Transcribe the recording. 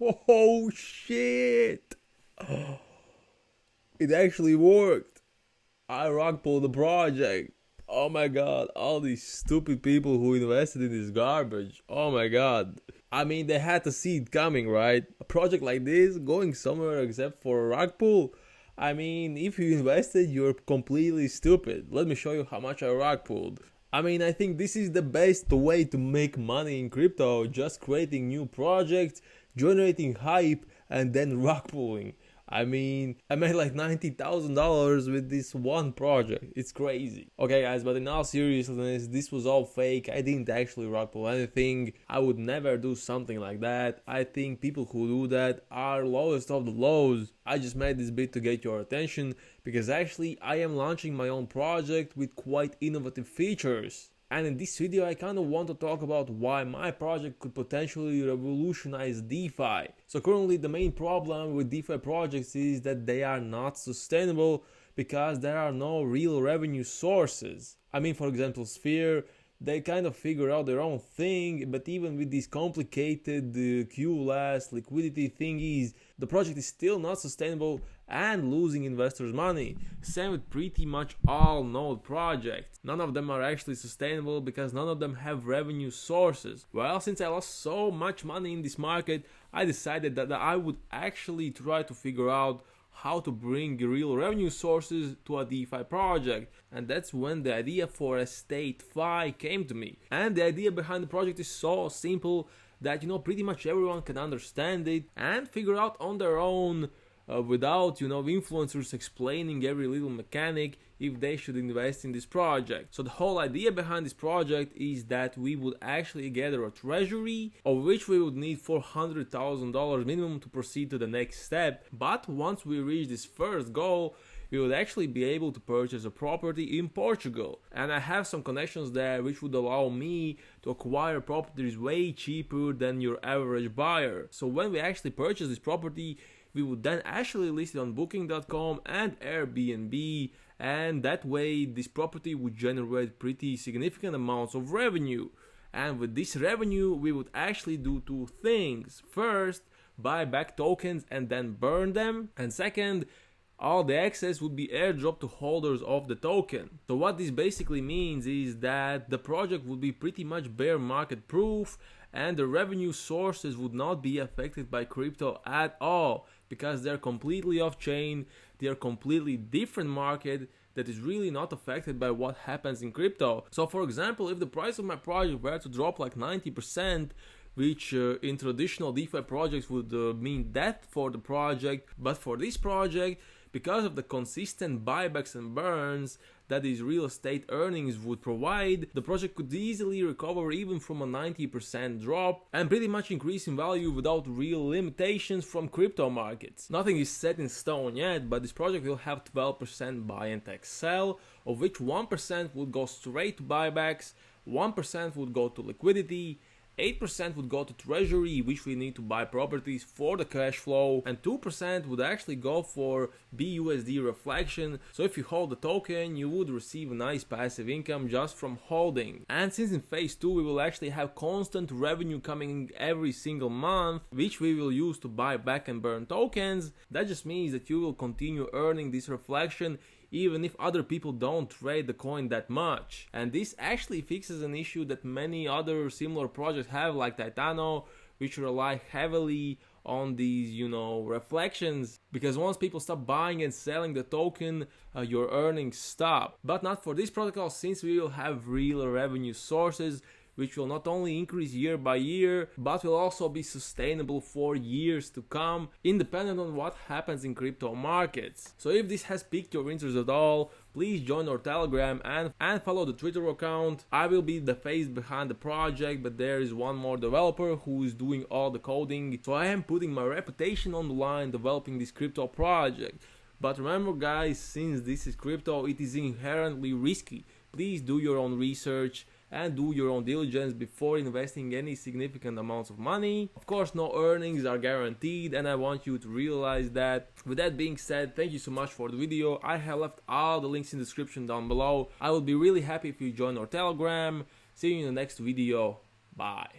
Oh shit! It actually worked. I rock pulled the project. Oh my god, all these stupid people who invested in this garbage. Oh my god. I mean, they had to see it coming, right? A project like this going somewhere except for a rug pull. I mean, if you invested, you're completely stupid. Let me show you how much I rug pulled. I mean, I think this is the best way to make money in crypto, just creating new projects, generating hype, and then rug pulling. I mean, I made like $90,000 with this one project. It's crazy. Okay, guys, but in all seriousness, this was all fake. I didn't actually rug pull anything. I would never do something like that. I think people who do that are lowest of the lows. I just made this bit to get your attention because actually I am launching my own project with quite innovative features. And in this video I kind of want to talk about why my project could potentially revolutionize DeFi. So currently the main problem with DeFi projects is that they are not sustainable because there are no real revenue sources. I mean, for example, Sphere, they kind of figure out their own thing, but even with these complicated QLAS liquidity thingies, the project is still not sustainable and losing investors money. Same with pretty much all node projects. None of them are actually sustainable because none of them have revenue sources. Well, since I lost so much money in this market, I decided that I would actually try to figure out how to bring real revenue sources to a DeFi project, and that's when the idea for EstateFi came to me. And the idea behind the project is so simple that pretty much everyone can understand it and figure out on their own without influencers explaining every little mechanic if they should invest in this project. So the whole idea behind this project is that we would actually gather a treasury of which we would need $400,000 minimum to proceed to the next step. But once we reach this first goal, we would actually be able to purchase a property in Portugal. And I have some connections there which would allow me to acquire properties way cheaper than your average buyer. So when we actually purchase this property, we would then actually list it on booking.com and Airbnb, and that way this property would generate pretty significant amounts of revenue. And with this revenue we would actually do two things. First, buy back tokens and then burn them, and second, all the excess would be airdropped to holders of the token. So what this basically means is that the project would be pretty much bear market proof and the revenue sources would not be affected by crypto at all because they're completely off chain, they're completely different market that is really not affected by what happens in crypto. So for example, if the price of my project were to drop like 90%, which in traditional DeFi projects would mean death for the project, but for this project, because of the consistent buybacks and burns that these real estate earnings would provide, the project could easily recover even from a 90% drop and pretty much increase in value without real limitations from crypto markets. Nothing is set in stone yet, but this project will have 12% buy and 10% sell, of which 1% would go straight to buybacks, 1% would go to liquidity, 8% would go to treasury, which we need to buy properties for the cash flow, and 2% would actually go for BUSD reflection. So if you hold the token, you would receive a nice passive income just from holding. And since in phase 2 we will actually have constant revenue coming every single month, which we will use to buy back and burn tokens, that just means that you will continue earning this reflection even if other people don't trade the coin that much. And this actually fixes an issue that many other similar projects have, like Titano, which rely heavily on these reflections, because once people stop buying and selling the token, your earnings stop. But not for this protocol, since we will have real revenue sources which will not only increase year by year, but will also be sustainable for years to come, independent on what happens in crypto markets. So if this has piqued your interest at all, please join our Telegram and follow the Twitter account. I will be the face behind the project, but there is one more developer who is doing all the coding. So I am putting my reputation on the line developing this crypto project. But remember guys, since this is crypto, it is inherently risky. Please do your own research and do your own diligence before investing any significant amounts of money. Of course, no earnings are guaranteed, and I want you to realize that. With that being said, thank you so much for the video. I have left all the links in the description down below. I will be really happy if you join our Telegram. See you in the next video. Bye.